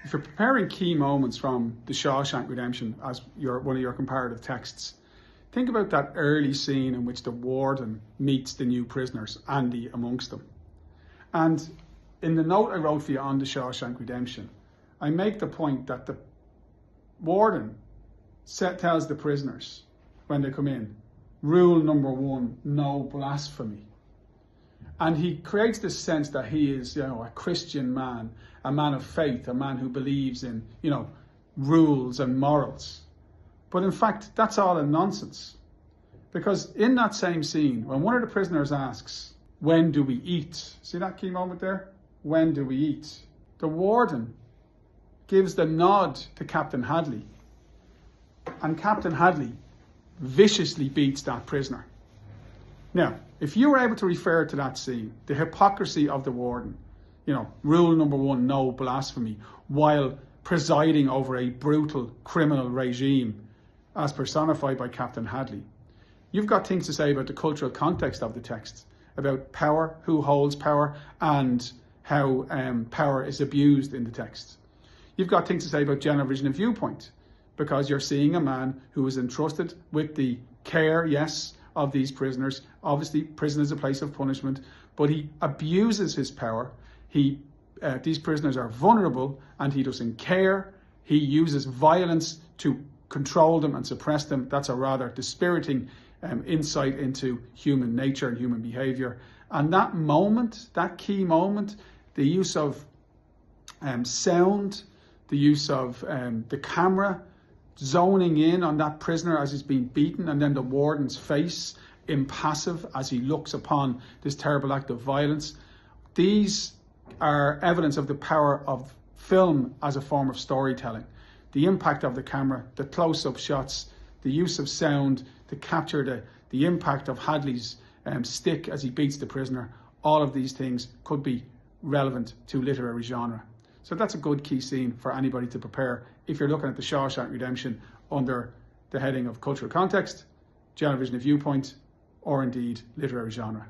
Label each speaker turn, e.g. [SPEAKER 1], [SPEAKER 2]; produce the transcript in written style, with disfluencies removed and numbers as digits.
[SPEAKER 1] if you're preparing key moments from the Shawshank Redemption as one of your comparative texts, think about that early scene in which the warden meets the new prisoners, Andy amongst them. And in the note I wrote for you on the Shawshank Redemption, I make the point that the warden tells the prisoners when they come in, rule number 1, no blasphemy. And he creates this sense that he is, a Christian man, a man of faith, a man who believes in, rules and morals. But in fact, that's all a nonsense. Because in that same scene, when one of the prisoners asks, when do we eat? See that key moment there? When do we eat? The warden gives the nod to Captain Hadley. And Captain Hadley viciously beats that prisoner. Now, if you were able to refer to that scene, the hypocrisy of the warden, rule number 1, no blasphemy, while presiding over a brutal criminal regime as personified by Captain Hadley, you've got things to say about the cultural context of the text, about power, who holds power, and how power is abused in the text. You've got things to say about general vision and viewpoint, because you're seeing a man who is entrusted with the care, yes, of these prisoners. Obviously, prison is a place of punishment, but he abuses his power. These prisoners are vulnerable and he doesn't care. He uses violence to control them and suppress them. That's a rather dispiriting insight into human nature and human behavior. And that moment, that key moment, the use of sound, the use of the camera zoning in on that prisoner as he's being beaten, and then the warden's face impassive as he looks upon this terrible act of violence. These are evidence of the power of film as a form of storytelling. The impact of the camera, the close-up shots, the use of sound to capture the impact of Hadley's stick as he beats the prisoner. All of these things could be relevant to literary genre. So that's a good key scene for anybody to prepare if you're looking at the Shawshank Redemption under the heading of cultural context, general vision and viewpoint, or indeed literary genre.